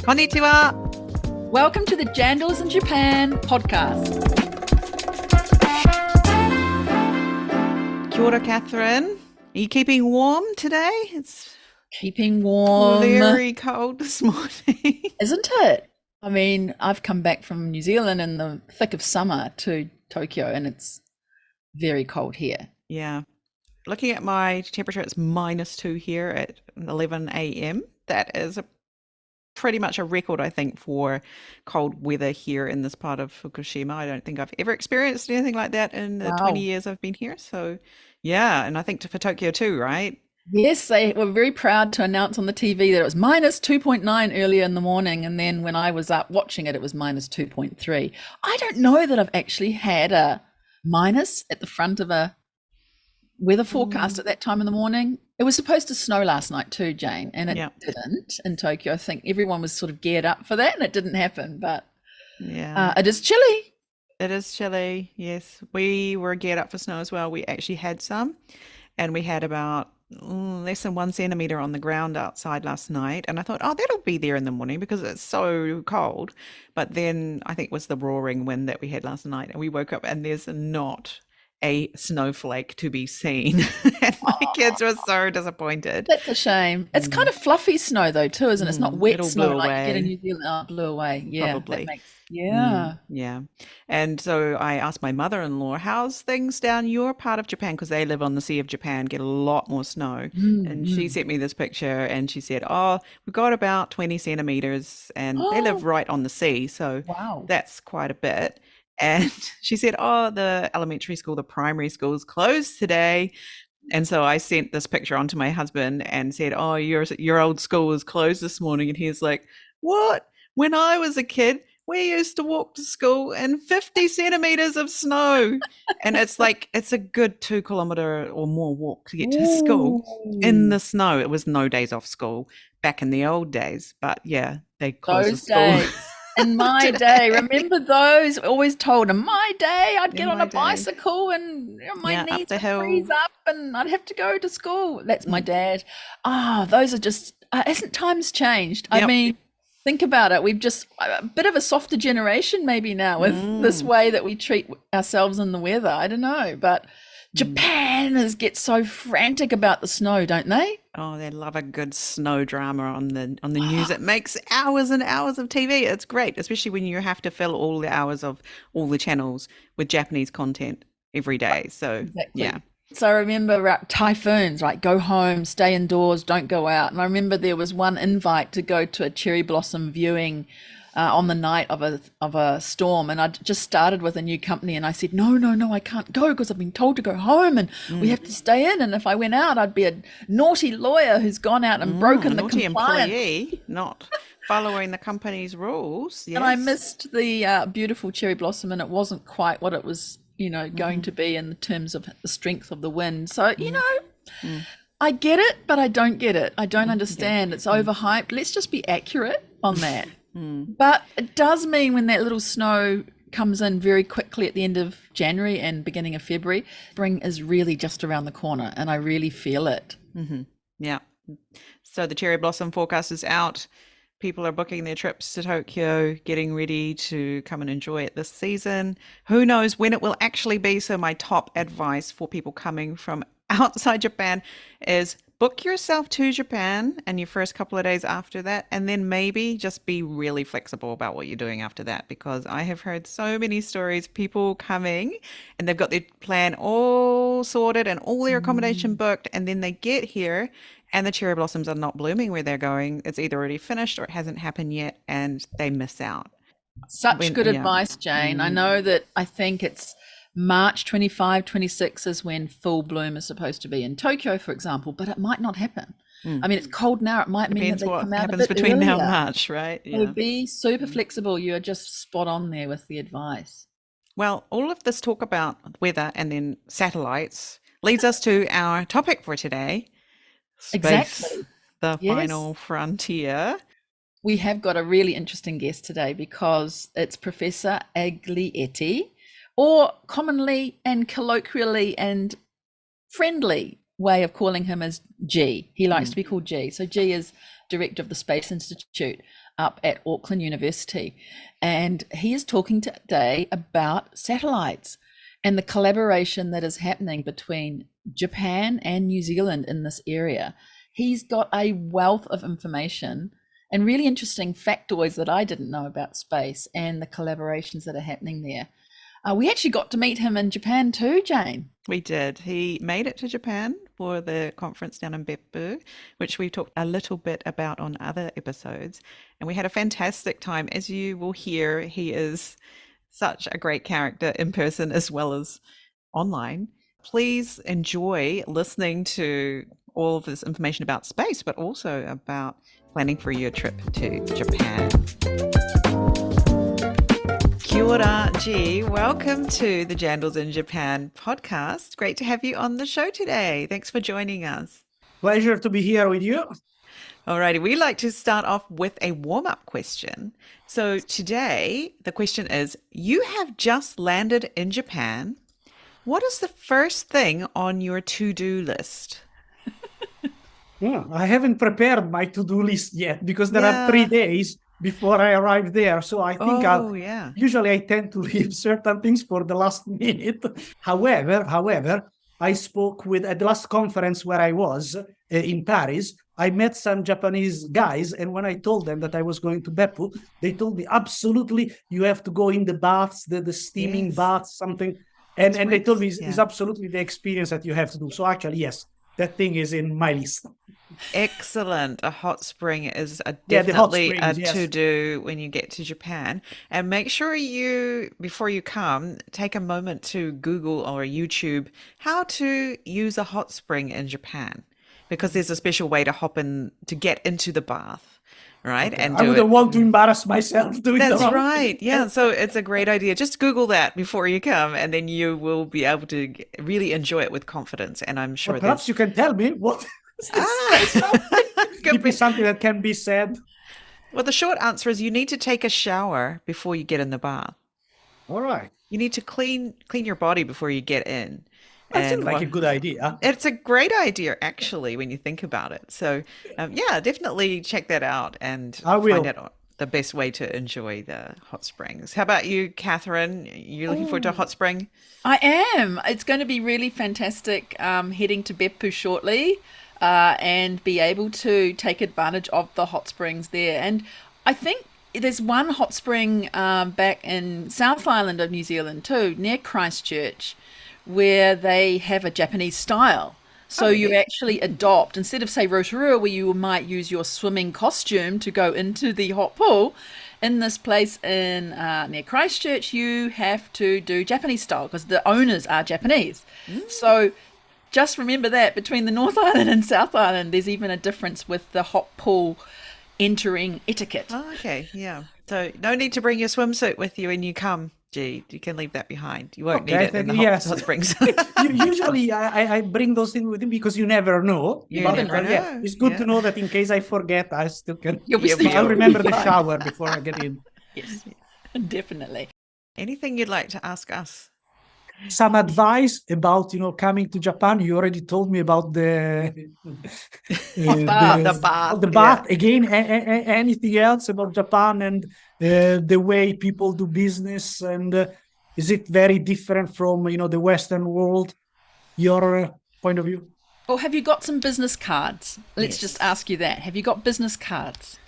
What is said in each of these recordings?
Konnichiwa! Welcome to the Jandals in Japan podcast. Kia ora, Catherine. Are you keeping warm today? It's Keeping warm. very cold this morning. Isn't it? I mean, I've come back from New Zealand in the thick of summer to Tokyo and it's very cold here. Yeah. Looking at my temperature, it's -2 here at 11 a.m. That is pretty much a record, I think, for cold weather here in this part of Fukushima. I don't think I've ever experienced anything like that in the 20 Wow. years I've been here. So, yeah, and I think for Tokyo too, right? Yes, they were very proud to announce on the TV that it was -2.9 earlier in the morning. And then when I was up watching it, it was -2.3. I don't know that I've actually had a minus at the front of a weather forecast at that time in the morning. It was supposed to snow last night too, Jane, and it Yeah. didn't in Tokyo. I think everyone was sort of geared up for that and it didn't happen, but Yeah. it is chilly. It is chilly, yes. We were geared up for snow as well. We actually had some, and we had about less than 1 centimeter on the ground outside last night. And I thought, oh, that'll be there in the morning because it's so cold. But then I think it was the roaring wind that we had last night, and we woke up and there's not a snowflake to be seen. And my kids were so disappointed. That's a shame. It's kind of fluffy snow though too, isn't it? It's not wet It'll snow blow like you get in away. New Zealand. Oh, it blew away. Yeah, that Probably. makes yeah. Yeah. And so I asked my mother-in-law, how's things down your part of Japan? Because they live on the Sea of Japan, get a lot more snow. And she sent me this picture and she said, oh, we've got about 20 centimeters and they live Oh, right on the sea. So wow. that's quite a bit. And she said, oh, the elementary school, the primary school is closed today. And so I sent this picture on to my husband and said, oh, your old school was closed this morning. And he's like, what? When I was a kid, we used to walk to school in 50 centimeters of snow. And it's like, it's a good 2 kilometer or more walk to get to school in Ooh, the snow. It was no days off school back in the old days. But yeah, they closed the those school days. In my day, today. remember those? Always told in my day, I'd get In on my a day. bicycle and my Yeah, up knees the would freeze hill. up and I'd have to go to school. That's my Mm. dad. Ah, those are just, hasn't times changed? I Yep. mean, think about it. We've just a bit of a softer generation maybe now with this Mm. way that we treat ourselves in the weather. I don't know, but Mm. Japaners get so frantic about the snow, don't they? Oh, they love a good snow drama on the news. It makes hours and hours of TV. It's great, especially when you have to fill all the hours of all the channels with Japanese content every day. So, yeah. Exactly. So I remember typhoons, right? Go home, stay indoors, don't go out. And I remember there was one invite to go to a cherry blossom viewing on the night of a storm, and I just started with a new company, and I said, no, no, no, I can't go because I've been told to go home, and we have to stay in. And if I went out, I'd be a naughty lawyer who's gone out and A broken the naughty compliance. employee, not following the company's rules. And I Yes. missed the beautiful cherry blossom, and it wasn't quite what it was, going to be in terms of the strength of the wind. So, Mm. I get it, but I don't get it. I don't Yeah. understand. It's overhyped. Let's just be accurate on that. Mm. But it does mean when that little snow comes in very quickly at the end of January and beginning of February, spring is really just around the corner, and I really feel it. Yeah. So the cherry blossom forecast is out. People are booking their trips to Tokyo, getting ready to come and enjoy it this season. Who knows when it will actually be? So my top advice for people coming from outside Japan is book yourself to Japan and your first couple of days after that, and then maybe just be really flexible about what you're doing after that, because I have heard so many stories, people coming and they've got their plan all sorted and all their accommodation booked, and then they get here and the cherry blossoms are not blooming where they're going. It's either already finished or it hasn't happened yet, and they miss out. Such When, good yeah. advice, Jane. I know that I think it's March 25, 26 is when full bloom is supposed to be in Tokyo, for example, but it might not happen. I mean, it's cold now. It might mean that Depends they what come out a happens bit between now and earlier. March, right? So Yeah. be super flexible. You're just spot on there with the advice. Well, all of this talk about weather and then satellites leads us to our topic for today, space, Exactly. the Yes. final frontier. We have got a really interesting guest today because it's Professor Aglietti, or commonly and colloquially and friendly way of calling him is G. He likes to be called G. So G is director of the Space Institute. up at Auckland University. And he is talking today about satellites and the collaboration that is happening between Japan and New Zealand in this area. He's got a wealth of information and really interesting factoids that I didn't know about space and the collaborations that are happening there. We actually got to meet him in Japan too, Jane. We did. He made it to Japan for the conference down in Beppu, which we talked a little bit about on other episodes. And we had a fantastic time. As you will hear, he is such a great character in person as well as online. Please enjoy listening to all of this information about space, but also about planning for your trip to Japan. Kia ora, G. Welcome to the Jandals in Japan podcast. Great to have you on the show today. Thanks for joining us. Pleasure to be here with you. Alrighty, we like to start off with a warm-up question. So today, the question is, you have just landed in Japan. What is the first thing on your to-do list? I haven't prepared my to-do list yet because there are 3 days before I arrive there. So I think usually I tend to leave certain things for the last minute. However, I spoke with, at the last conference where I was in Paris, I met some Japanese guys. And when I told them that I was going to Beppu, they told me, absolutely, you have to go in the baths, the steaming baths, something. And they told me it's absolutely the experience that you have to do. So actually, yes, that thing is in my list. Excellent. A hot spring is definitely a to-do when you get to Japan. And make sure you, before you come, take a moment to Google or YouTube how to use a hot spring in Japan, because there's a special way to hop in to get into the bath, right? Okay. And I wouldn't want to embarrass myself doing that. That's right. Yeah. So it's a great idea. Just Google that before you come, and then you will be able to really enjoy it with confidence. And I'm sure perhaps you can tell me what. Could be something that can be said. Well, the short answer is you need to take a shower before you get in the bath. All right. You need to clean your body before you get in. That seems like a good idea. It's a great idea, actually, when you think about it. So, definitely check that out and find out the best way to enjoy the hot springs. How about you, Catherine? You looking forward to a hot spring? I am. It's going to be really fantastic heading to Beppu shortly. And be able to take advantage of the hot springs there. And I think there's one hot spring back in South Island of New Zealand too, near Christchurch, where they have a Japanese style. So you actually adopt, instead of say Rotorua, where you might use your swimming costume to go into the hot pool, in this place in near Christchurch, you have to do Japanese style because the owners are Japanese. So just remember that between the North Island and South Island, there's even a difference with the hot pool entering etiquette. Oh, okay, yeah. So no need to bring your swimsuit with you when you come, G. You can leave that behind. You won't need it in the hot springs. Usually I bring those things with me because you never know. You never know. Yeah, it's good to know that in case I forget, I still can. I'll remember the shower before I get in. Yes, definitely. Anything you'd like to ask us? Some advice about coming to Japan. You already told me about the bath. Again, anything else about Japan and the way people do business, and is it very different from the Western world? Your point of view? Or have you got some business cards? Let's just ask you that. Have you got business cards?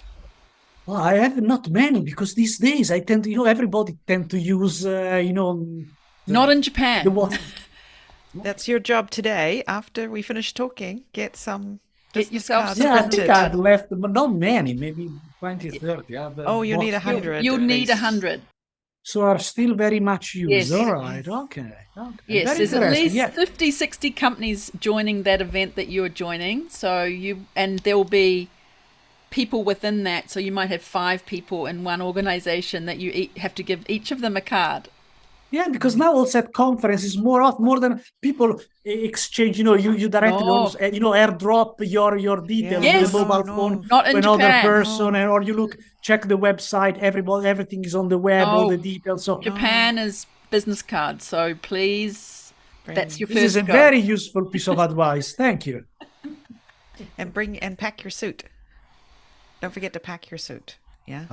Well, I have not many because these days I tend to everybody tend to use Not in Japan. That's your job today. After we finish talking, get yourself cards. I think I've left, but not many, maybe 20, 30. You need 100. You'll need 100. So are still very much used. Yes. All right. Okay. Yes, Very there's at least interesting. 50, 60 companies joining that event that you're joining. And there will be people within that. So you might have 5 people in one organization that you have to give each of them a card. Yeah, because now also at conferences more than people exchange. You directly airdrop your details on the mobile phone not in to another Japan. person, or you check the website. Everything is on the web, all the details. So Japan is business cards. So please, that's your first. This is a very useful piece of advice. Thank you. And pack your suit. Don't forget to pack your suit. Yeah.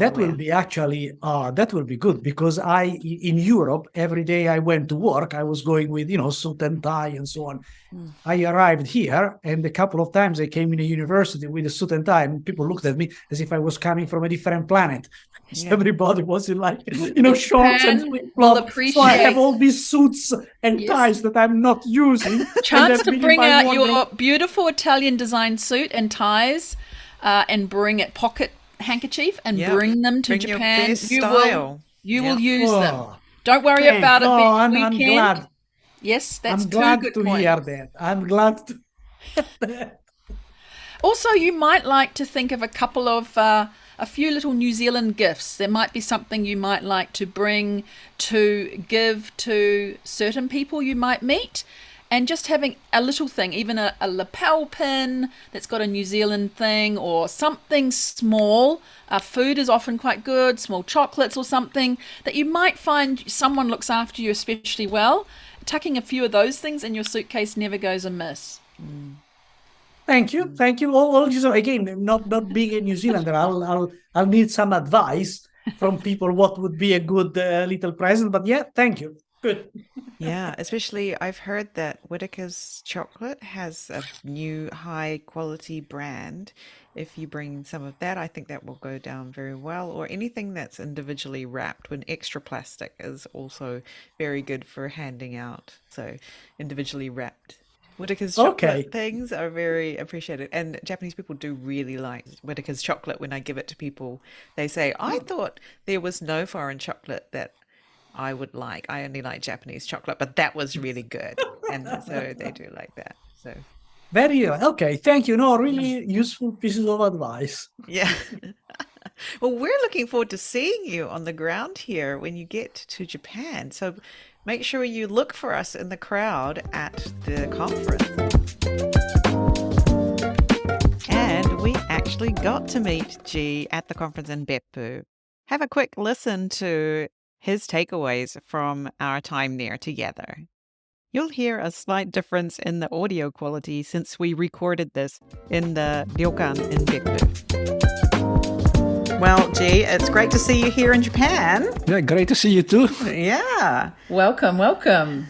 That will be actually, that will be good, because in Europe, every day I went to work, I was going with, suit and tie and so on. I arrived here, and a couple of times I came in a university with a suit and tie, and people looked at me as if I was coming from a different planet. Yeah. Everybody was in shorts and flip-flops. So I have all these suits and ties that I'm not using. Chance to bring out your beautiful Italian design suit and ties, and bring it pocket handkerchief and bring them to Japan. You will use them. Don't worry about it. I'm glad. Yes, that's I'm glad good to points. hear that. I'm glad to hear that. Also, you might like to think of a couple of a few little New Zealand gifts. There might be something you might like to bring to give to certain people you might meet. And just having a little thing, even a lapel pin that's got a New Zealand thing, or something small. Food is often quite good, small chocolates or something that you might find someone looks after you especially well. Tucking a few of those things in your suitcase never goes amiss. Thank you. Also, again, not being a New Zealander, I'll need some advice from people what would be a good little present. But yeah, thank you. Good. Yeah, especially I've heard that Whittaker's chocolate has a new high quality brand. If you bring some of that, I think that will go down very well. Or anything that's individually wrapped when extra plastic is also very good for handing out. So individually wrapped. Whittaker's chocolate things are very appreciated. And Japanese people do really like Whittaker's chocolate. When I give it to people, they say, I thought there was no foreign chocolate that I would like. I only like Japanese chocolate, but that was really good. And so they do like that. So very okay. Thank you. No, really useful pieces of advice. Yeah. Well, we're looking forward to seeing you on the ground here when you get to Japan. So make sure you look for us in the crowd at the conference. And we actually got to meet G at the conference in Beppu. Have a quick listen to his takeaways from our time there together. You'll hear a slight difference in the audio quality since we recorded this in the ryokan in Beppu. Well, G, it's great to see you here in Japan. Yeah, great to see you too. Yeah. Welcome.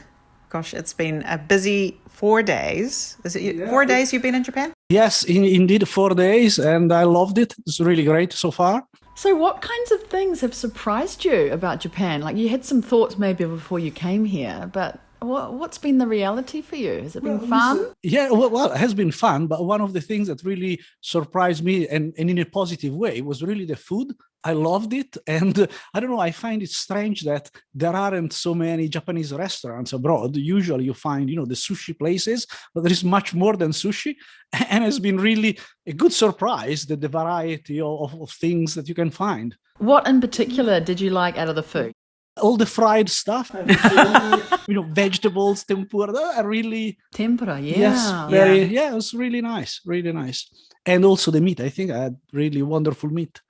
Gosh, it's been a busy 4 days. Is it 4 days you've been in Japan? Yes, indeed, 4 days, and I loved it. It's really great so far. So what kinds of things have surprised you about Japan? Like, you had some thoughts maybe before you came here, but what's been the reality for you? Has it been fun? Yeah, well, it has been fun, but one of the things that really surprised me, and in a positive way, was really the food. I loved it, and I don't know, I find it strange that there aren't so many Japanese restaurants abroad. Usually you find, the sushi places, but there is much more than sushi, and it's been really a good surprise that the variety of things that you can find. What in particular did you like out of the food? All the fried stuff, vegetables, tempura, are really... Tempura, yeah. Yes, it was really nice, really nice. And also the meat, I think I had really wonderful meat.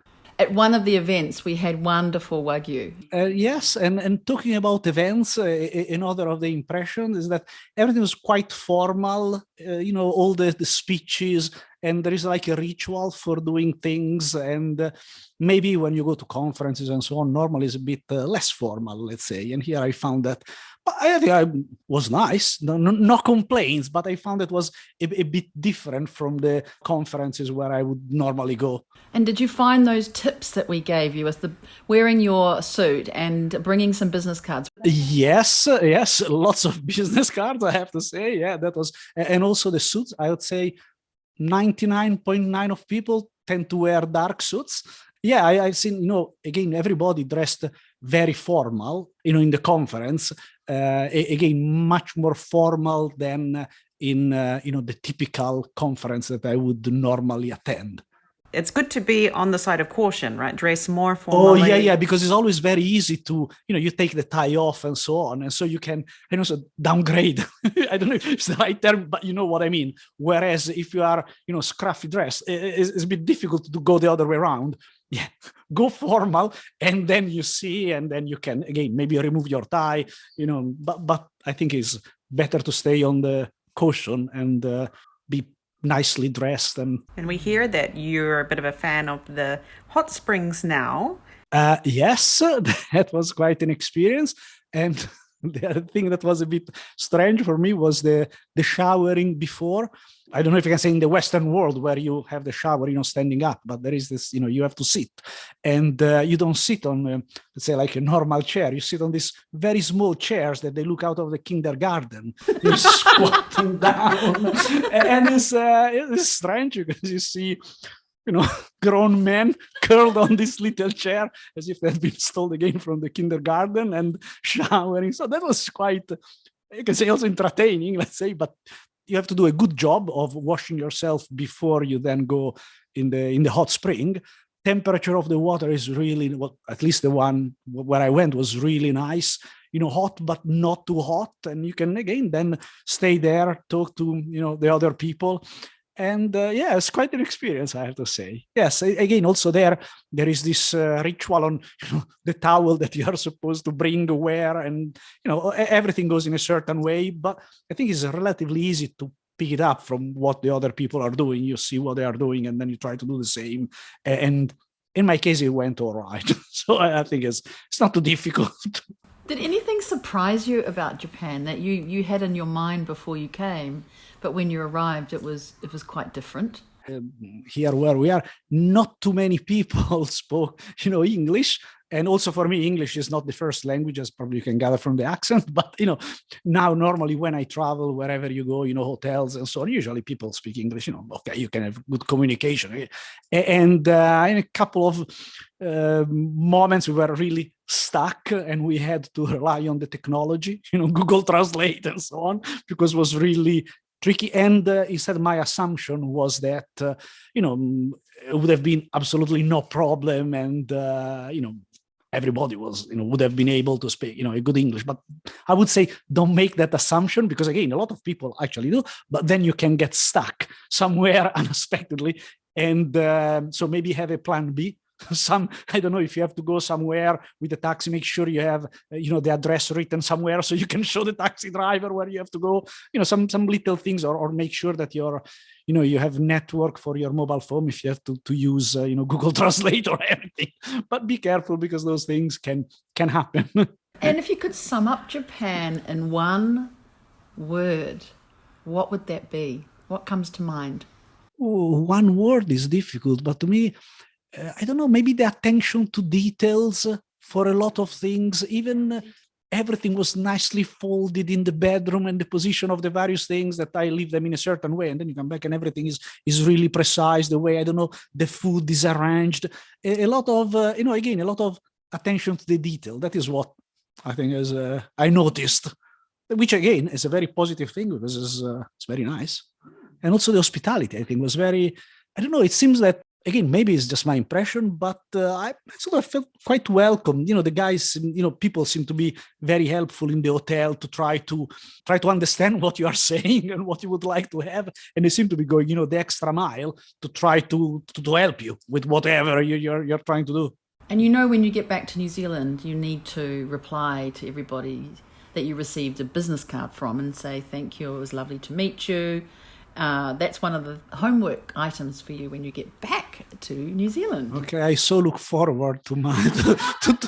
At one of the events, we had wonderful Wagyu. Yes, and talking about events, another of the impressions is that everything was quite formal, all the speeches, and there is like a ritual for doing things. And maybe when you go to conferences and so on, normally it's a bit less formal, let's say. And here I found that, I think it was nice, no complaints, but I found it was a bit different from the conferences where I would normally go. And did you find those tips that we gave you with the wearing your suit and bringing some business cards? Yes, lots of business cards, I have to say. Yeah, that was, and also the suits, I would say 99.9% of people tend to wear dark suits. Yeah, I've seen, again, everybody dressed very formal, in the conference. Again, much more formal than in, the typical conference that I would normally attend. It's good to be on the side of caution, right? Dress more formally. Oh, yeah, because it's always very easy to, you take the tie off and so on. And so you can, also downgrade. I don't know if it's the right term, but you know what I mean. Whereas if you are, scruffy dressed, it's a bit difficult to go the other way around. Yeah, go formal, and then you see, and then you can, again, maybe remove your tie, but I think it's better to stay on the caution and be nicely dressed. And we hear that you're a bit of a fan of the hot springs now. Yes, that was quite an experience. And the other thing that was a bit strange for me was the showering before. I don't know if you can say in the Western world where you have the shower, standing up, but there is this, you have to sit, and you don't sit on, let's say, like a normal chair. You sit on these very small chairs that they look out of the kindergarten. You're squatting down, and it's strange because you see, grown men curled on this little chair as if they'd been stole again from the kindergarten and showering. So that was quite, you can say, also entertaining, let's say, but you have to do a good job of washing yourself before you then go in the hot spring. Temperature of the water is really, well, at least the one where I went was really nice, hot, but not too hot. And you can, again, then stay there, talk to, the other people. And it's quite an experience, I have to say. Yes, again, also there is this ritual on the towel that you are supposed to bring, wear, and everything goes in a certain way. But I think it's relatively easy to pick it up from what the other people are doing. You see what they are doing, and then you try to do the same. And in my case, it went all right. So I think it's not too difficult. Did anything surprise you about Japan that you had in your mind before you came, but when you arrived, it was quite different? Here where we are, not too many people spoke, English. And also for me, English is not the first language, as probably you can gather from the accent. But, now normally when I travel, wherever you go, hotels and so on, usually people speak English, okay, you can have good communication. And in a couple of moments, we were really stuck and we had to rely on the technology, Google Translate and so on, because it was really tricky. And instead, my assumption was that, it would have been absolutely no problem. And, everybody was, would have been able to speak, a good English. But I would say don't make that assumption, because again, a lot of people actually do, but then you can get stuck somewhere unexpectedly. And so maybe have a plan B. I don't know, if you have to go somewhere with a taxi, make sure you have, the address written somewhere so you can show the taxi driver where you have to go, some little things, or make sure that you have network for your mobile phone if you have to use, Google Translate or everything. But be careful, because those things can happen. And if you could sum up Japan in one word, what would that be? What comes to mind? Oh, one word is difficult, but to me, I don't know, maybe the attention to details for a lot of things. Even everything was nicely folded in the bedroom, and the position of the various things, that I leave them in a certain way, and then you come back and everything is really precise. The way, I don't know, the food is arranged. A lot of, again, a lot of attention to the detail. That is what I think is I noticed, which again is a very positive thing, because it's very nice. And also the hospitality, I think, was very, I don't know, it seems that, again, maybe it's just my impression, but I sort of felt quite welcome. The guys, people seem to be very helpful in the hotel to try to understand what you are saying and what you would like to have. And they seem to be going, the extra mile to try to help you with whatever you're trying to do. And when you get back to New Zealand, you need to reply to everybody that you received a business card from and say, thank you, it was lovely to meet you. That's one of the homework items for you when you get back to New Zealand. Okay, I so look forward to my to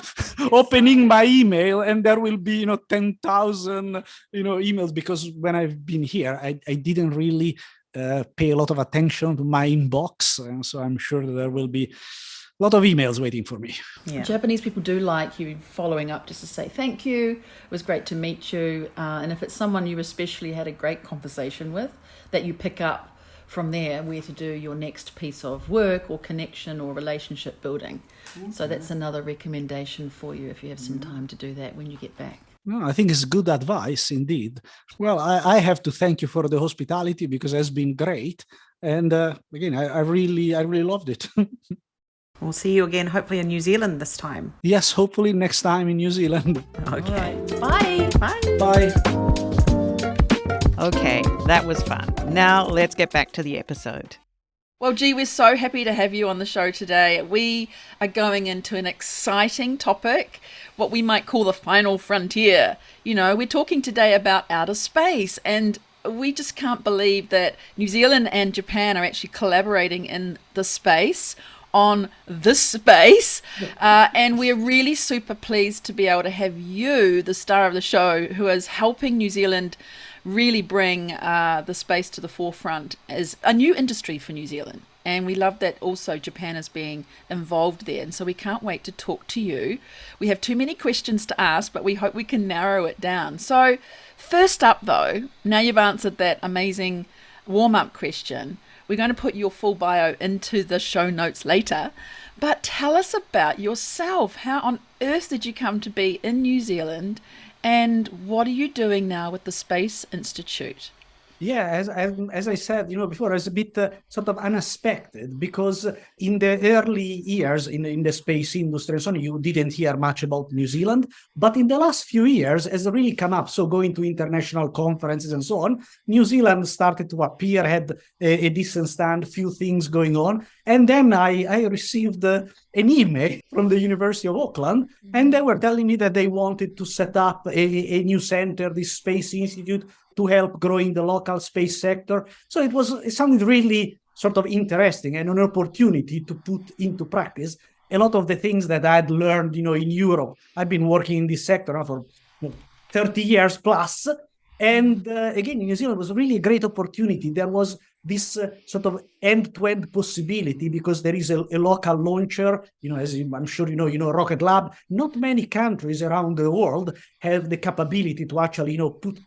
opening my email, and there will be 10,000 emails, because when I've been here, I didn't really pay a lot of attention to my inbox, and so I'm sure that there will be a lot of emails waiting for me. Yeah. Japanese people do like you following up just to say thank you. It was great to meet you, and if it's someone you especially had a great conversation with, that you pick up from there where to do your next piece of work or connection or relationship building. Mm-hmm. So that's another recommendation for you if you have some time to do that when you get back. No, I think it's good advice indeed. Well, I have to thank you for the hospitality, because it has been great. And again, I really loved it. We'll see you again, hopefully in New Zealand this time. Yes, hopefully next time in New Zealand. Okay. Right. Bye. Bye. Bye. Okay, that was fun. Now let's get back to the episode. Well, G, we're so happy to have you on the show today. We are going into an exciting topic, what we might call the final frontier. We're talking today about outer space, and we just can't believe that New Zealand and Japan are actually collaborating in the space on this space, and we're really super pleased to be able to have you, the star of the show, who is helping New Zealand really bring the space to the forefront as a new industry for New Zealand. And we love that also Japan is being involved there, and so we can't wait to talk to you. We have too many questions to ask, but we hope we can narrow it down. So first up though, now you've answered that amazing warm-up question, we're going to put your full bio into the show notes later, but tell us about yourself. How on earth did you come to be in New Zealand, and what are you doing now with the Space Institute? Yeah, as I said, before, it's a bit sort of unexpected, because in the early years in the space industry, so you didn't hear much about New Zealand. But in the last few years, has really come up. So going to international conferences and so on, New Zealand started to appear, had a decent stand, few things going on. And then I received an email from the University of Auckland, and they were telling me that they wanted to set up a new center, this Space Institute, to help growing the local space sector. So it sounded really sort of interesting and an opportunity to put into practice a lot of the things that I'd learned, in Europe. I've been working in this sector for 30 years plus. And again, in New Zealand was really a great opportunity. There was this sort of end-to-end possibility, because there is a local launcher, as I'm sure Rocket Lab. Not many countries around the world have the capability to actually, put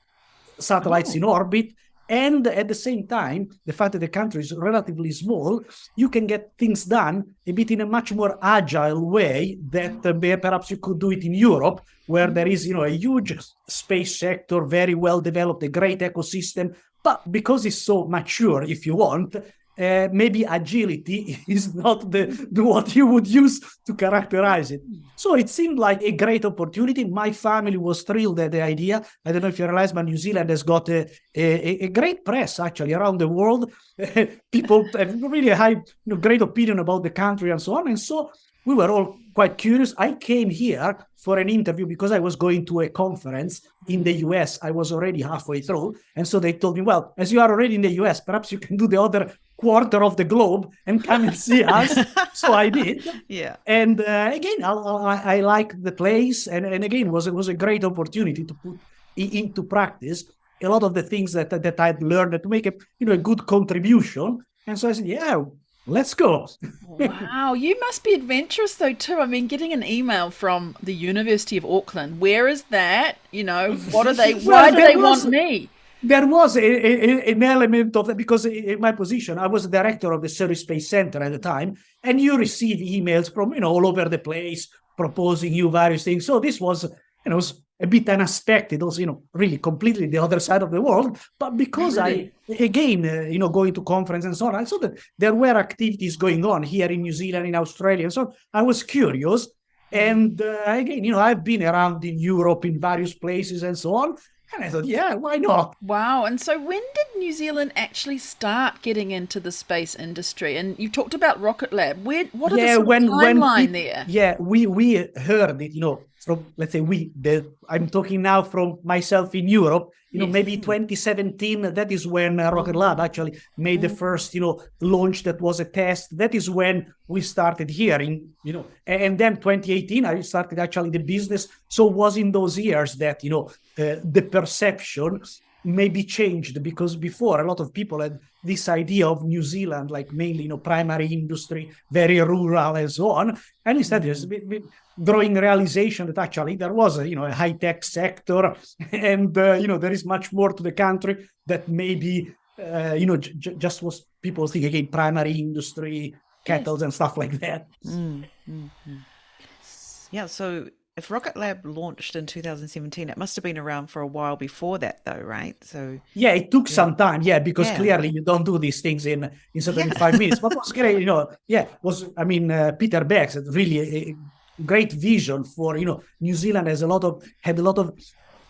satellites in orbit. And at the same time, the fact that the country is relatively small, you can get things done a bit in a much more agile way that perhaps you could do it in Europe, where there is, a huge space sector, very well developed, a great ecosystem. But because it's so mature, if you want, maybe agility is not the what you would use to characterize it. So it seemed like a great opportunity. My family was thrilled at the idea. I don't know if you realize, but New Zealand has got a great press actually around the world. People have really a high, great opinion about the country and so on. And so we were all quite curious. I came here for an interview because I was going to a conference in the US. I was already halfway through. And so they told me, well, as you are already in the US, perhaps you can do the other quarter of the globe and come and see us. So I did. Yeah. And again, I liked the place. And again, it was a great opportunity to put into practice a lot of the things that I'd learned, to make a good contribution. And so I said, yeah, let's go. Wow, you must be adventurous though too. I mean, getting an email from the University of Auckland, where is that? What are they? Why do they want me? There was an element of that, because in my position, I was the director of the Surrey Space Center at the time, and you receive emails from all over the place proposing you various things. So this was was a bit unexpected, also really completely the other side of the world. But because I again going to conference and so on, I saw that there were activities going on here in New Zealand, in Australia, and so on. I was curious, and again I've been around in Europe in various places and so on. And I thought, yeah, why not? Wow. And so when did New Zealand actually start getting into the space industry? And you talked about Rocket Lab. What are the timeline there? Yeah, we heard it, from, let's say I'm talking now from myself in Europe, Yes. Maybe 2017, that is when Rocket Lab actually made the first, launch that was a test. That is when we started hearing, and then 2018, I started actually the business. So it was in those years that, the perception maybe changed, because before a lot of people had this idea of New Zealand, like mainly, primary industry, very rural and so on. And instead there's a growing realization that actually there was a high-tech sector, and, there is much more to the country that maybe, just was people think again, primary industry, kettles and stuff like that. Yeah, so if Rocket Lab launched in 2017, it must have been around for a while before that, though, right? So yeah, it took some time, because clearly you don't do these things in 75 minutes. But what's great, Peter Beck had really a great vision for New Zealand had a lot of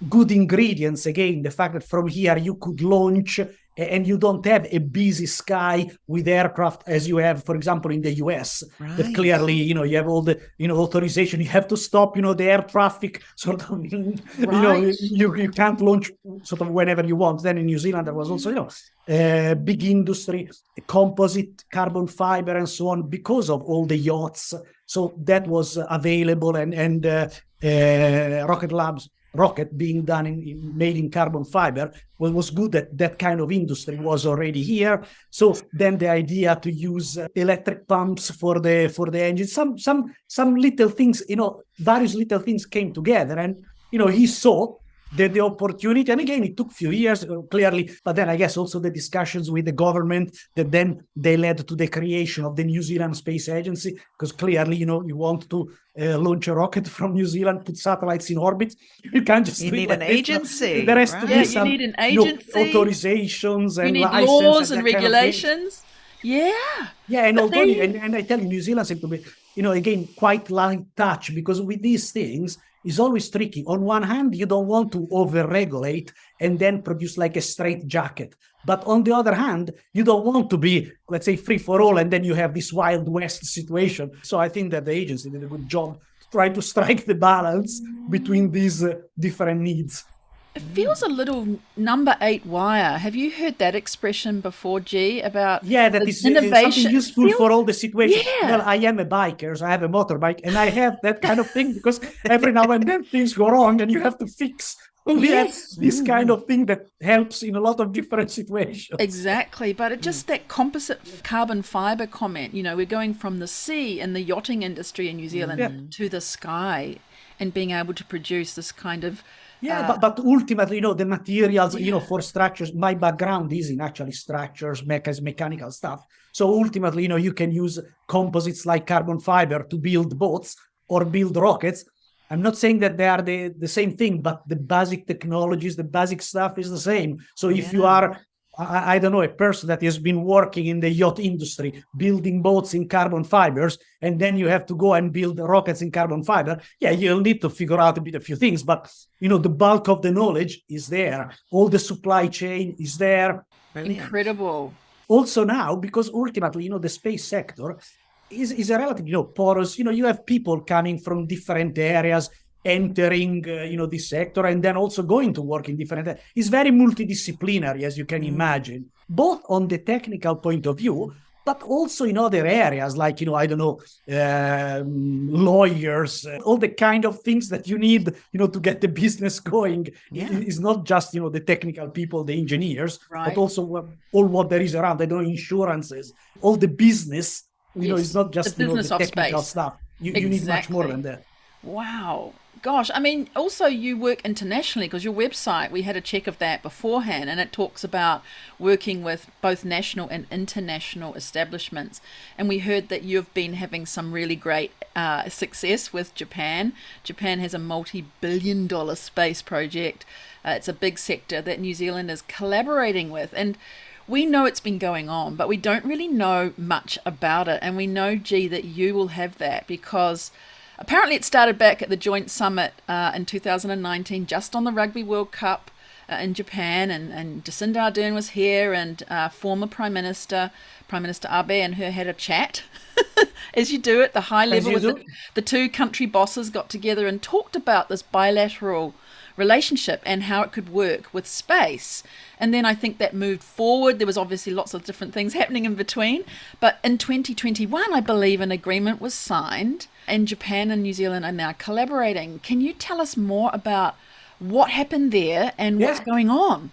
good ingredients. Again, the fact that from here you could launch and you don't have a busy sky with aircraft as you have, for example, in the US. Right. That clearly, you have all the, authorization. You have to stop, the air traffic sort of, you can't launch sort of whenever you want. Then in New Zealand, there was also, big industry, composite, carbon fiber, and so on, because of all the yachts. So that was available, and rocket being done made in carbon fiber was good that that kind of industry was already here. So then the idea to use electric pumps for the engine, some little things, various little things came together, and he saw the opportunity. And again, it took a few years, clearly, but then I guess also the discussions with the government that then they led to the creation of the New Zealand Space Agency, because clearly, you want to launch a rocket from New Zealand, put satellites in orbit. You can't just need an agency. There has to be some you need an agency, authorizations, and you need licenses laws and that regulations. Yeah, and I tell you, New Zealand seems to be, again, quite light touch, because with these things, is always tricky. On one hand, you don't want to over-regulate and then produce like a straight jacket. But on the other hand, you don't want to be, let's say, free for all, and then you have this Wild West situation. So I think that the agency did a good job to try to strike the balance between these different needs. It feels a little number 8 wire. Have you heard that expression before, G, about that is innovation? Something useful for all the situations. Yeah. Well, I am a biker, so I have a motorbike, and I have that kind of thing, because every now and then things go wrong and you have to fix. This kind of thing that helps in a lot of different situations. Exactly, but just that composite carbon fiber comment, we're going from the sea and the yachting industry in New Zealand to the sky, and being able to produce this kind of but ultimately, the materials, for structures, my background is in actually structures, mechanical stuff. So ultimately, you can use composites like carbon fiber to build boats or build rockets. I'm not saying that they are the same thing, but the basic technologies, the basic stuff is the same. So if you are, I don't know, a person that has been working in the yacht industry, building boats in carbon fibers, and then you have to go and build rockets in carbon fiber, you'll need to figure out a few things. But, the bulk of the knowledge is there. All the supply chain is there. Brilliant. Incredible. Also now, because ultimately, the space sector is a relatively, porous. You have people coming from different areas, entering, this sector, and then also going to work in different areas. It's very multidisciplinary, as you can imagine, both on the technical point of view, but also in other areas like, lawyers, all the kind of things that you need, to get the business going. It's not just, the technical people, the engineers, but also all what there is around. Insurances, all the business, it's not just, the technical stuff. You need much more than that. Wow. Gosh, I mean, also you work internationally, because your website, we had a check of that beforehand, and it talks about working with both national and international establishments. And we heard that you've been having some really great success with Japan. Japan has a multi-billion-dollar space project. It's a big sector that New Zealand is collaborating with. And we know it's been going on, but we don't really know much about it. And we know, G, that you will have that, because apparently it started back at the joint summit in 2019, just on the Rugby World Cup in Japan, and Jacinda Ardern was here, and former Prime Minister Abe and her had a chat, as you do at the high level. With the two country bosses got together and talked about this bilateral relationship and how it could work with space. And then I think that moved forward. There was obviously lots of different things happening in between. But in 2021, I believe an agreement was signed, and Japan and New Zealand are now collaborating. Can you tell us more about what happened there and what's going on?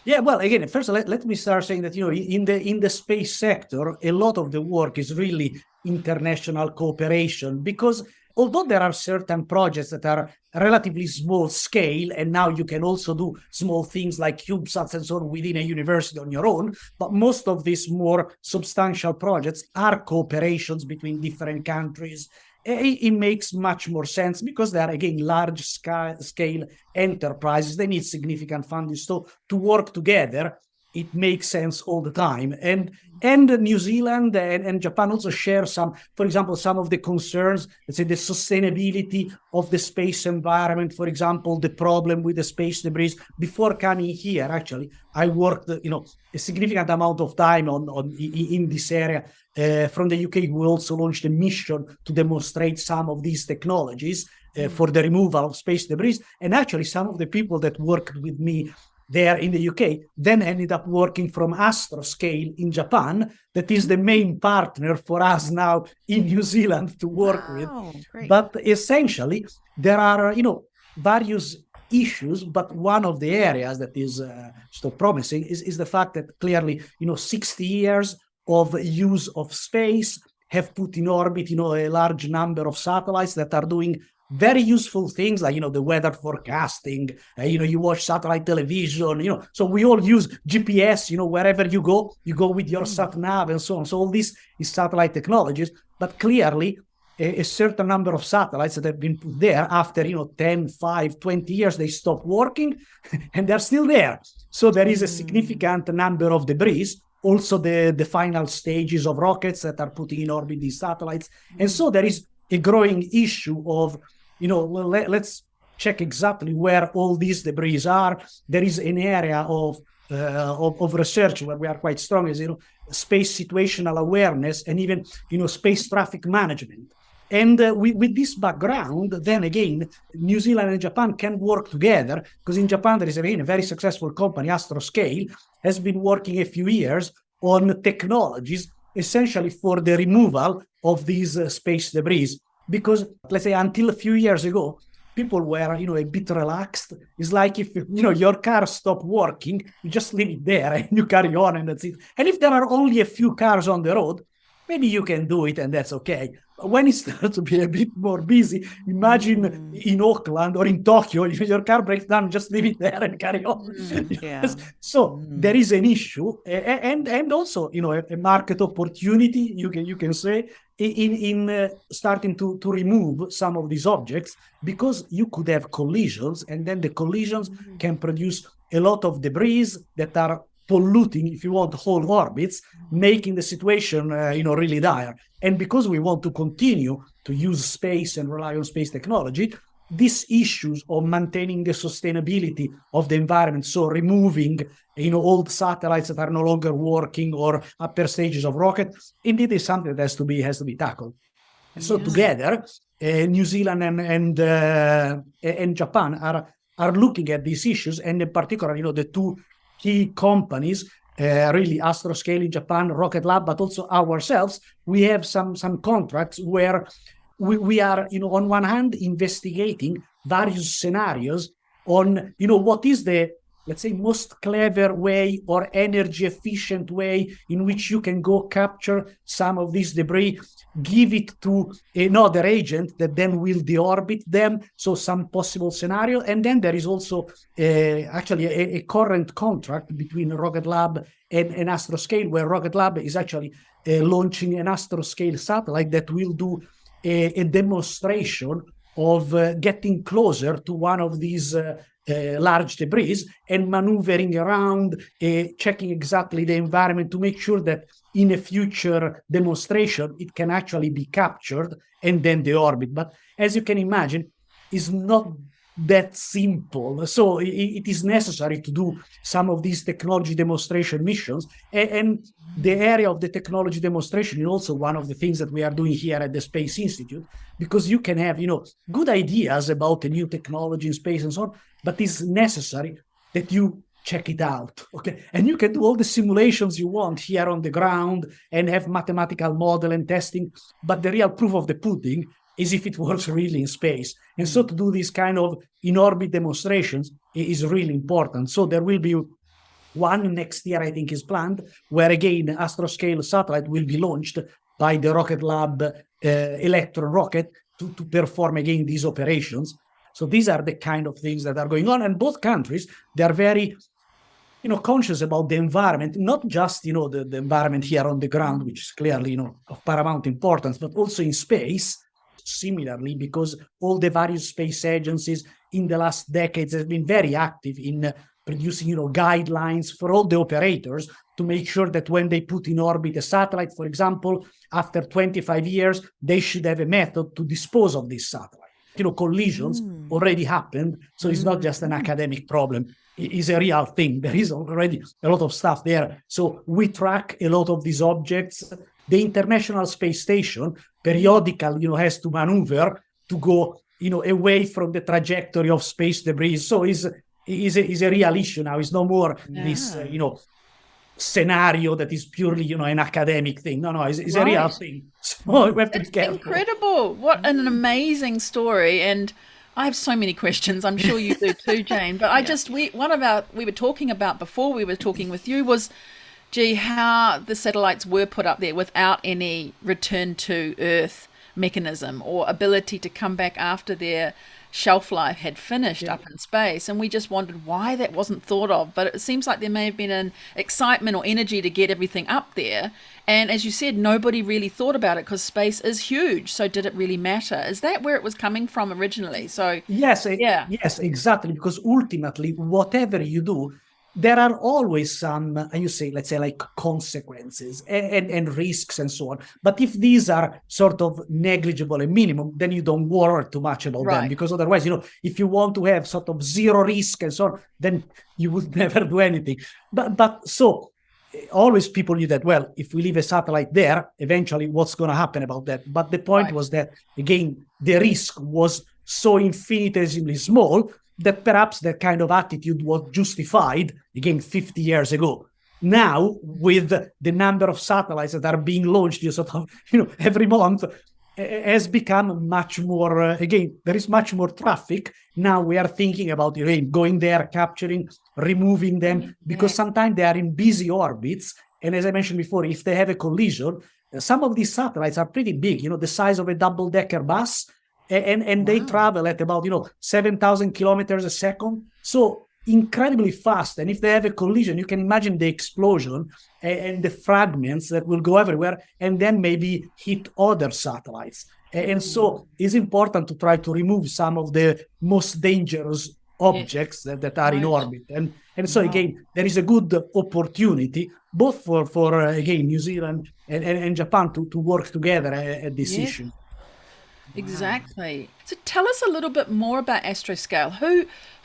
Yeah, well, again, first let me start saying that, in the space sector, a lot of the work is really international cooperation, because although there are certain projects that are relatively small scale, and now you can also do small things like CubeSats and so on within a university on your own, but most of these more substantial projects are cooperations between different countries. It makes much more sense, because they are, again, large scale enterprises. They need significant funding. So to work together it makes sense all the time. And New Zealand and Japan also share some, for example, some of the concerns, let's say the sustainability of the space environment, for example, the problem with the space debris. Before coming here, actually, I worked, a significant amount of time in this area. From the UK, we also launched a mission to demonstrate some of these technologies for the removal of space debris. And actually, some of the people that worked with me there in the UK then ended up working from Astroscale in Japan, that is the main partner for us now in New Zealand to work with. Great. But essentially, there are, various issues, but one of the areas that is still promising is the fact that clearly, 60 years of use of space have put in orbit, a large number of satellites that are doing very useful things like, the weather forecasting, you watch satellite television, so we all use GPS, wherever you go with your sat nav and so on. So all this is satellite technologies, but clearly a certain number of satellites that have been put there after, 10, 5, 20 years, they stop working and they're still there. So there is a significant number of debris, also the final stages of rockets that are putting in orbit these satellites. And so there is a growing issue of, let's check exactly where all these debris are. There is an area of research where we are quite strong, is space situational awareness and even space traffic management. And with this background, then again, New Zealand and Japan can work together, because in Japan there is again a very successful company, Astroscale, has been working a few years on technologies essentially for the removal of these space debris. Because, let's say, until a few years ago, people were, a bit relaxed. It's like if, your car stopped working, you just leave it there and you carry on and that's it. And if there are only a few cars on the road, maybe you can do it and that's okay. But when it starts to be a bit more busy, imagine in Auckland or in Tokyo, if your car breaks down, just leave it there and carry on. Yes. So there is an issue and also, a market opportunity, you can say, in starting to remove some of these objects, because you could have collisions, and then the collisions can produce a lot of debris that are polluting, if you want, whole orbits, making the situation, really dire. And because we want to continue to use space and rely on space technology, these issues of maintaining the sustainability of the environment, so removing, old satellites that are no longer working or upper stages of rockets, indeed is something that has to be tackled. So together, New Zealand and Japan are looking at these issues, and in particular, the two key companies, really Astroscale in Japan, Rocket Lab, but also ourselves, we have some contracts where we are, on one hand, investigating various scenarios on, what is the, let's say, most clever way or energy efficient way in which you can go capture some of this debris, give it to another agent that then will deorbit them, so some possible scenario. And then there is also actually a current contract between Rocket Lab and Astroscale, where Rocket Lab is actually launching an Astroscale satellite that will do a demonstration of getting closer to one of these large debris and maneuvering around, checking exactly the environment to make sure that in a future demonstration, it can actually be captured and then deorbit. But as you can imagine, it's not that simple. So it is necessary to do some of these technology demonstration missions. And the area of the technology demonstration is also one of the things that we are doing here at the Space Institute, because you can have, good ideas about a new technology in space and so on, but it's necessary that you check it out, okay? And you can do all the simulations you want here on the ground and have mathematical model and testing, but the real proof of the pudding is if it works really in space. And so to do these kind of in-orbit demonstrations is really important. So there will be one next year, I think, is planned, where again, Astroscale satellite will be launched by the Rocket Lab Electron rocket to perform again these operations. So these are the kind of things that are going on. And both countries, they are very, conscious about the environment, not just, the environment here on the ground, which is clearly, of paramount importance, but also in space. Similarly, because all the various space agencies in the last decades have been very active in producing, guidelines for all the operators to make sure that when they put in orbit a satellite, for example, after 25 years, they should have a method to dispose of this satellite. Collisions already happened, so it's not just an academic problem. It's a real thing. There is already a lot of stuff there. So we track a lot of these objects. The International Space Station periodically, has to maneuver to go, away from the trajectory of space debris. So is a real issue now. It's no more this, scenario that is purely, an academic thing. No, it's a real thing. So we have to be careful. Incredible. What an amazing story. And I have so many questions. I'm sure you do too, Jayne. But we were talking about before we were talking with you was, how the satellites were put up there without any return to Earth mechanism or ability to come back after their shelf life had finished up in space, and we just wondered why that wasn't thought of. But it seems like there may have been an excitement or energy to get everything up there, and as you said, nobody really thought about it because space is huge. So did it really matter? Is that where it was coming from originally? So yes, exactly, because ultimately whatever you do, there are always some, let's say like consequences and risks and so on. But if these are sort of negligible and minimum, then you don't worry too much about them, because otherwise, if you want to have sort of zero risk and so on, then you would never do anything. But so always people knew that, well, if we leave a satellite there, eventually what's going to happen about that? But the point was that, again, the risk was so infinitesimally small that perhaps that kind of attitude was justified, again, 50 years ago. Now, with the number of satellites that are being launched, every month, has become much more, again, there is much more traffic. Now we are thinking about, going there, capturing, removing them, because sometimes they are in busy orbits. And as I mentioned before, if they have a collision, some of these satellites are pretty big, the size of a double-decker bus, and they travel at about 7,000 kilometers a second, so incredibly fast. And if they have a collision, you can imagine the explosion and the fragments that will go everywhere and then maybe hit other satellites. And so it's important to try to remove some of the most dangerous objects that are in orbit. And so again, there is a good opportunity both for again New Zealand and Japan to work together at this issue. Exactly. So tell us a little bit more about Astroscale.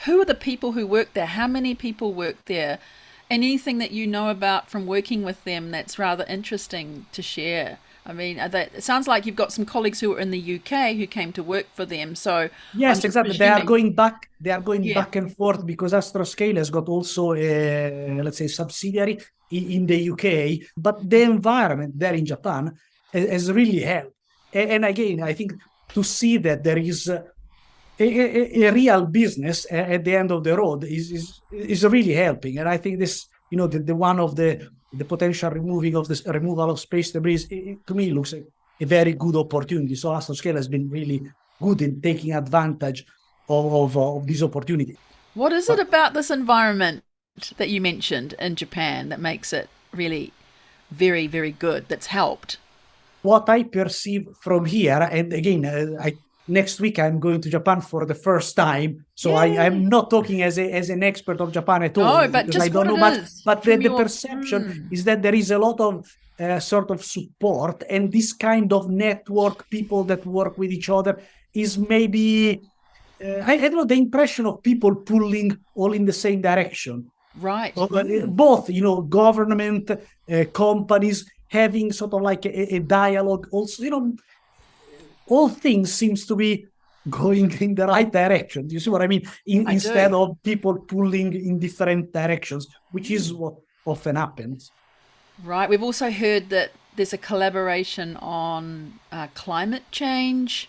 Who are the people who work there? How many people work there? And anything that you know about from working with them that's rather interesting to share? I mean, it sounds like you've got some colleagues who are in the UK who came to work for them. So yes, exactly. They are going back. They are going back and forth because Astroscale has got also a, let's say, subsidiary in the UK. But the environment there in Japan has really helped. And again, I think to see that there is a real business at the end of the road is really helping. And I think this, the one of the potential removal of space debris, to me, looks like a very good opportunity. So Astroscale has been really good in taking advantage of this opportunity. What is it about this environment that you mentioned in Japan that makes it really very, very good, that's helped? What I perceive from here, and again, next week I'm going to Japan for the first time, so I'm not talking as an expert of Japan at all. No, but just I don't know much. But the perception is that there is a lot of sort of support, and this kind of network, people that work with each other, is maybe I don't know, the impression of people pulling all in the same direction. Right. Both, government, companies, having sort of like a dialogue. Also, all things seems to be going in the right direction. Do you see what I mean? Instead of people pulling in different directions, which is what often happens. Right. We've also heard that there's a collaboration on climate change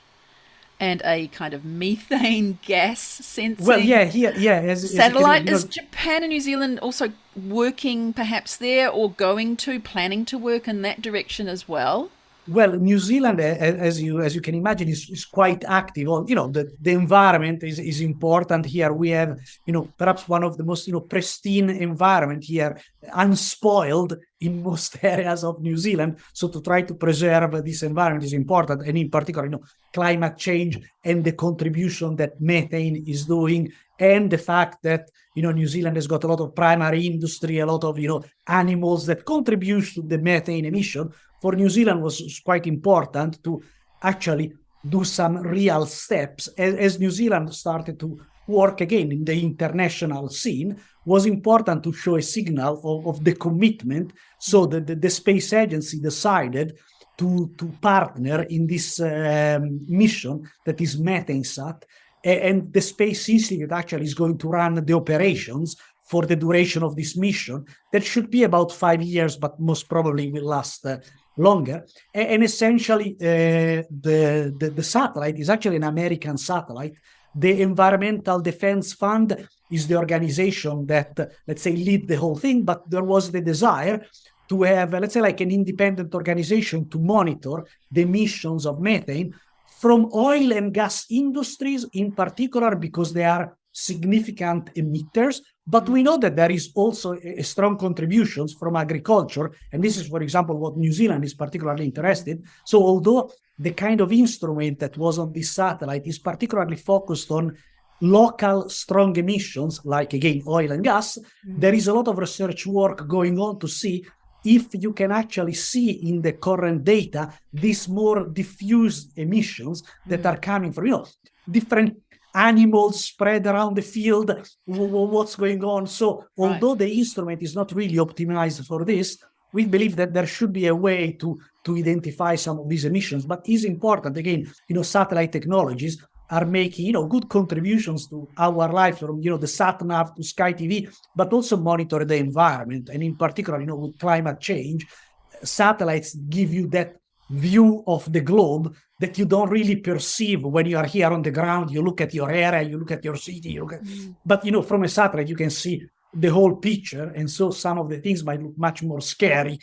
and a kind of methane gas sensing. Well, satellite. Is Japan and New Zealand also working perhaps there or planning to work in that direction as well? Well, New Zealand, as you can imagine, is quite active on, the environment is important here. We have, perhaps one of the most, pristine environment here, unspoiled in most areas of New Zealand. So to try to preserve this environment is important. And in particular, climate change and the contribution that methane is doing, and the fact that, New Zealand has got a lot of primary industry, a lot of, animals that contribute to the methane emission. For New Zealand was quite important to actually do some real steps. As New Zealand started to work again in the international scene, was important to show a signal of the commitment. So the space agency decided to partner in this mission that is MethaneSat. And the Space Institute actually is going to run the operations for the duration of this mission. That should be about 5 years, but most probably will last longer. And essentially, the satellite is actually an American satellite. The Environmental Defense Fund is the organization that, let's say, lead the whole thing, but there was the desire to have, let's say, like an independent organization to monitor the emissions of methane from oil and gas industries in particular, because they are significant emitters. But we know that there is also a strong contributions from agriculture. And this is, for example, what New Zealand is particularly interested. So although the kind of instrument that was on this satellite is particularly focused on local strong emissions, like, again, oil and gas, there is a lot of research work going on to see if you can actually see in the current data these more diffuse emissions that are coming from, different animals spread around the field, what's going on. So although the instrument is not really optimized for this, we believe that there should be a way to identify some of these emissions. But it's important, again, satellite technologies are making, good contributions to our life, from, the sat-nav to Sky TV, but also monitor the environment. And in particular, with climate change, satellites give you that view of the globe that you don't really perceive when you are here on the ground. You look at your area, you look at your city, but from a satellite you can see the whole picture, and so some of the things might look much more scary.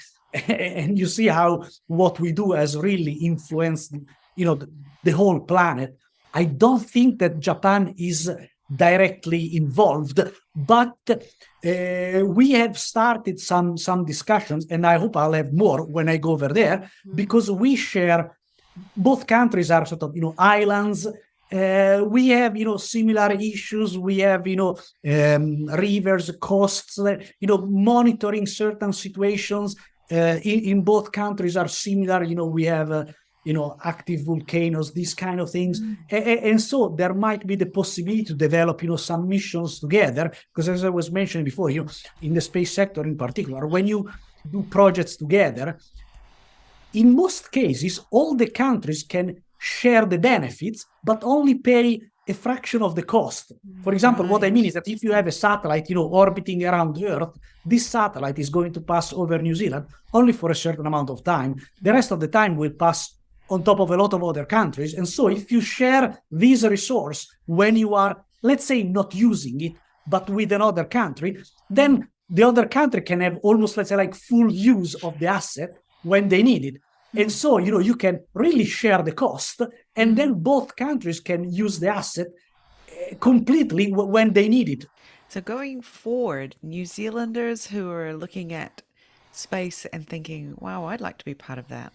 And you see how what we do has really influenced, the whole planet. I don't think that Japan is directly involved, but we have started some discussions, and I hope I'll have more when I go over there, because we share, both countries are sort of, islands. We have, similar issues. We have, rivers, coasts, monitoring certain situations in both countries are similar. We have, active volcanoes, these kind of things. And so there might be the possibility to develop, some missions together, because as I was mentioning before, in the space sector in particular, when you do projects together, in most cases, all the countries can share the benefits, but only pay a fraction of the cost. For example, what I mean is that if you have a satellite, orbiting around Earth, this satellite is going to pass over New Zealand only for a certain amount of time. The rest of the time will pass on top of a lot of other countries. And so if you share this resource when you are, let's say, not using it, but with another country, then the other country can have almost, let's say, like full use of the asset when they need it. And so, you can really share the cost, and then both countries can use the asset completely when they need it. So going forward, New Zealanders who are looking at space and thinking, wow, I'd like to be part of that,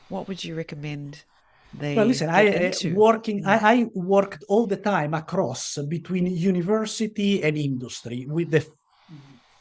what would you recommend they Well, listen, get I worked all the time across between university and industry, with the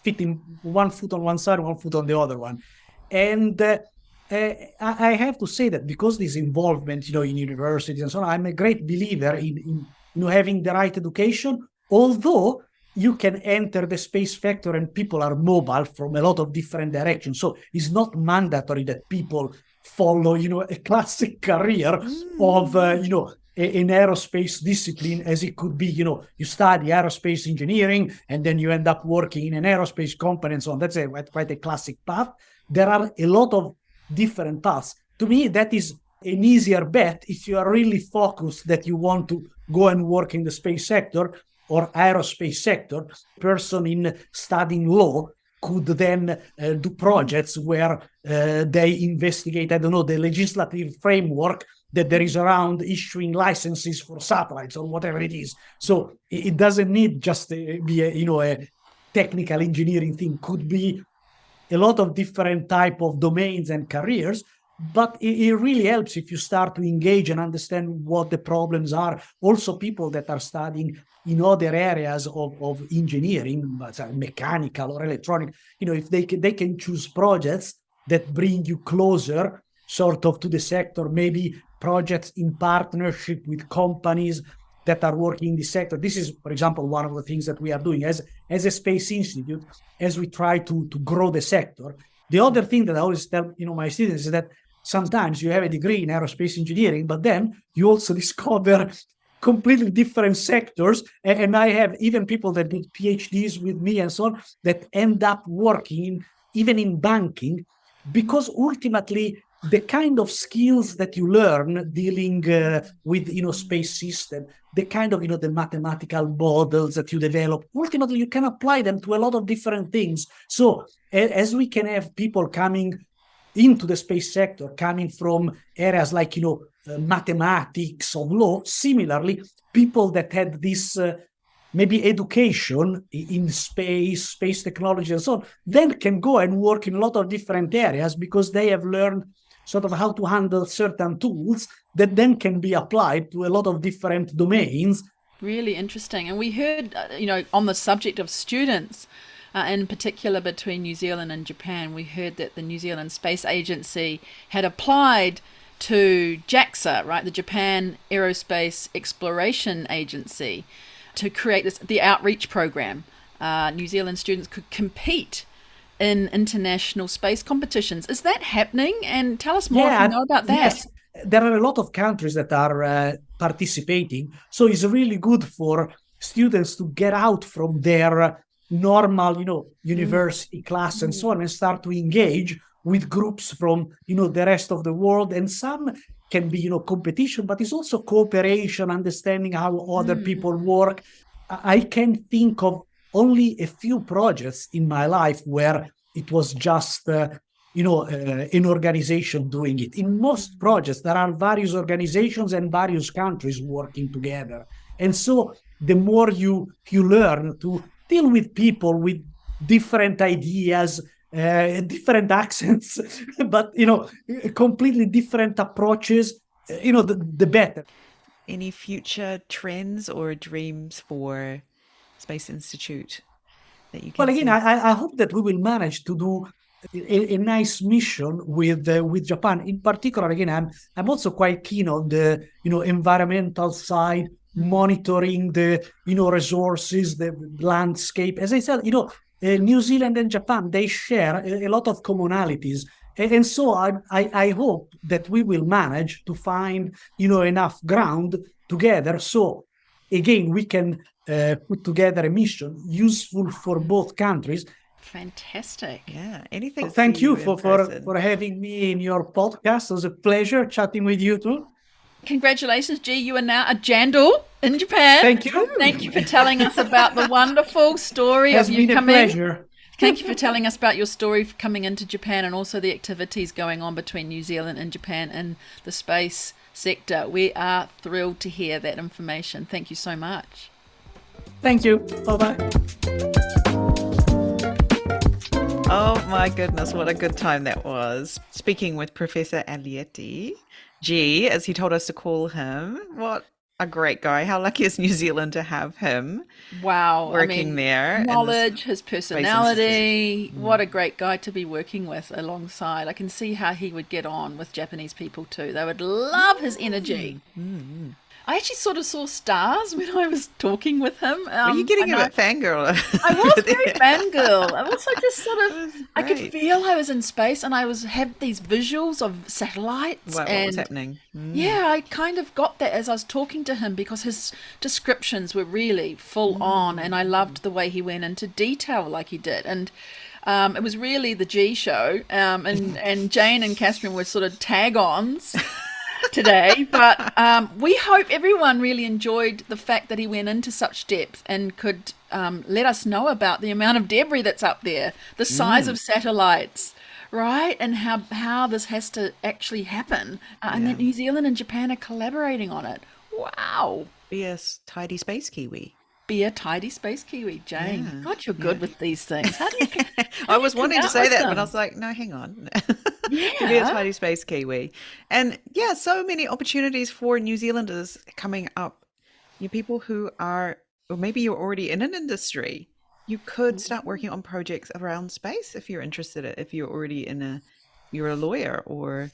fitting one foot on one side, one foot on the other one. And I have to say that because this involvement, in universities and so on, I'm a great believer in having the right education, although you can enter the space sector and people are mobile from a lot of different directions. So it's not mandatory that people follow, a classic career of, an aerospace discipline, as it could be, you study aerospace engineering and then you end up working in an aerospace company and so on. That's quite a classic path. There are a lot of different paths. To me, that is an easier bet if you are really focused that you want to go and work in the space sector or aerospace sector. Person in studying law could then do projects where they investigate, I don't know, the legislative framework that there is around issuing licenses for satellites or whatever it is. So it doesn't need just be a technical engineering thing. Could be a lot of different type of domains and careers, but it really helps if you start to engage and understand what the problems are. Also, people that are studying in other areas of engineering, mechanical or electronic, if they can choose projects that bring you closer sort of to the sector, maybe projects in partnership with companies that are working in the sector. This is, for example, one of the things that we are doing as a space institute, as we try to grow the sector. The other thing that I always tell my students is that sometimes you have a degree in aerospace engineering, but then you also discover completely different sectors. And I have even people that did PhDs with me and so on that end up working even in banking, because ultimately the kind of skills that you learn dealing with space system, the kind of the mathematical models that you develop, ultimately you can apply them to a lot of different things. So as we can have people coming into the space sector, coming from areas like mathematics or law, similarly people that had this maybe education in space technology and so on, then can go and work in a lot of different areas because they have learned sort of how to handle certain tools that then can be applied to a lot of different domains. Really interesting. And we heard, on the subject of students, in particular between New Zealand and Japan, we heard that the New Zealand Space Agency had applied to JAXA, right, the Japan Aerospace Exploration Agency, to create the outreach program. New Zealand students could compete in international space competitions. Is that happening? And tell us more if you know about that. Yes, there are a lot of countries that are participating. So it's really good for students to get out from their normal, university class and so on, and start to engage with groups from, the rest of the world. And some can be, competition, but it's also cooperation, understanding how other people work. I can think of only a few projects in my life where it was just, an organization doing it. In most projects, there are various organizations and various countries working together. And so the more you learn to deal with people with different ideas, different accents, but, completely different approaches, the better. Any future trends or dreams for Space Institute that you can again, I hope that we will manage to do a nice mission with Japan. In particular, again, I'm also quite keen on the environmental side, monitoring the resources, the landscape. As I said, New Zealand and Japan, they share a lot of commonalities. And so I hope that we will manage to find, enough ground together. So again, we can put together a mission useful for both countries. Fantastic. Yeah. Anything. Thank you for having me in your podcast. It was a pleasure chatting with you too. Congratulations, G. You are now a Jandal in Japan. Thank you. Thank you for telling us about the wonderful story of you coming. It's been a pleasure. Thank you for telling us about your story coming into Japan and also the activities going on between New Zealand and Japan in the space sector. We are thrilled to hear that information. Thank you so much. Thank you. Bye-bye. Oh my goodness, what a good time that was. Speaking with Professor Aglietti, G, as he told us to call him. What a great guy. How lucky is New Zealand to have him? Wow. Working there. Knowledge, his personality. What a great guy to be working with alongside. I can see how he would get on with Japanese people too. They would love his energy. I actually sort of saw stars when I was talking with him. Were you getting a bit fangirl? I was very fangirl. I also just sort of, I could feel I was in space and I had these visuals of satellites. What was happening? Yeah, I kind of got that as I was talking to him because his descriptions were really full on and I loved the way he went into detail like he did. And it was really the G show and Jane and Catherine were sort of tag-ons. today, but we hope everyone really enjoyed the fact that he went into such depth and could let us know about the amount of debris that's up there, the size of satellites, right? And how this has to actually happen. And that New Zealand and Japan are collaborating on it. Wow. Be a tidy space Kiwi. Be a tidy space Kiwi, Jane. Yeah. God, you're good with these things. How do you, I was wanting to say that, but I was like, no, hang on. To be a tidy space Kiwi. And yeah, so many opportunities for New Zealanders coming up. You people who are, or maybe you're already in an industry, you could start working on projects around space if you're interested. If you're already you're a lawyer or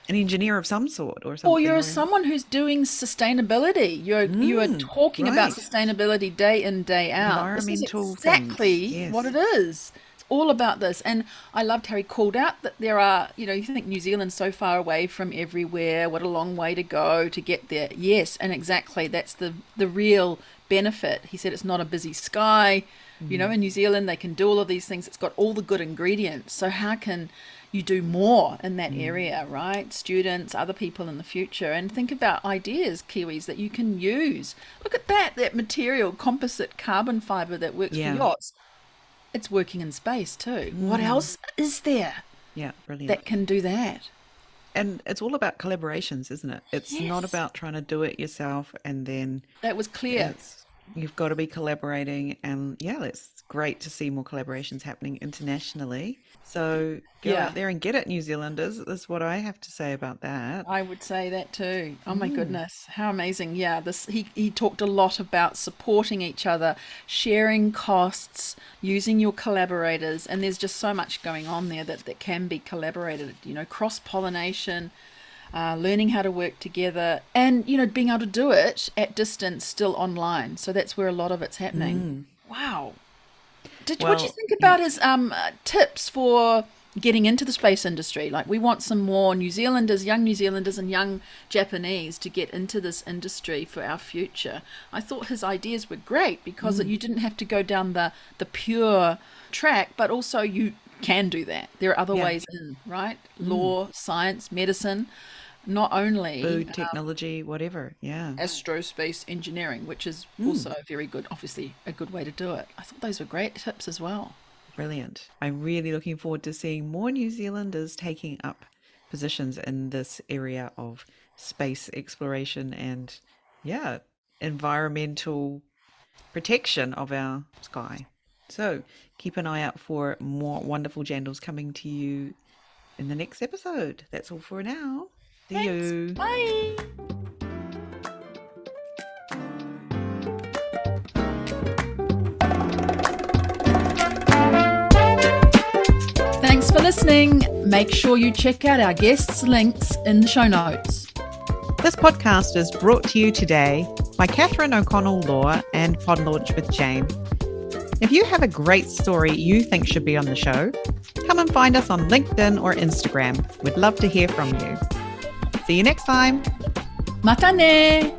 an engineer of some sort or something. Or you're someone who's doing sustainability. You are talking about sustainability day in, day out. Environmental this is exactly what it is. It's all about this. And I loved how he called out that there are, you think New Zealand's so far away from everywhere. What a long way to go to get there. Yes, and exactly. That's the real benefit. He said it's not a busy sky. In New Zealand, they can do all of these things. It's got all the good ingredients. So how can you do more in that area, right? Students, other people in the future, and think about ideas, Kiwis, that you can use. Look at that material, composite carbon fiber that works for yachts. It's working in space too. What else is there? Yeah, brilliant. That can do that. And it's all about collaborations, isn't it? It's not about trying to do it yourself and then... That was clear. You've got to be collaborating, and it's great to see more collaborations happening internationally. So go out there and get it, New Zealanders. That's what I have to say about that. I would say that too. Oh my goodness, how amazing. Yeah, he talked a lot about supporting each other, sharing costs, using your collaborators, and there's just so much going on there that can be collaborated, cross-pollination, learning how to work together, and being able to do it at distance, still online. So that's where a lot of it's happening. Wow. What do you think about his tips for getting into the space industry? Like, we want some more young New Zealanders and young Japanese to get into this industry for our future. I thought his ideas were great because you didn't have to go down the pure track, but also you can do that. There are other ways in, right? Law, science, medicine, not only food, technology, whatever. Aerospace engineering, which is also very good, obviously a good way to do it. I thought those were great tips as well. Brilliant. I'm really looking forward to seeing more New Zealanders taking up positions in this area of space exploration and environmental protection of our sky. So keep an eye out for more wonderful jandals coming to you in the next episode. That's all for now. See you. Bye. Thanks for listening. Make sure you check out our guests' links in the show notes. This podcast is brought to you today by Catherine O'Connell Law and Pod Launch with Jane. If you have a great story you think should be on the show, come and find us on LinkedIn or Instagram. We'd love to hear from you. See you next time. Mata ne!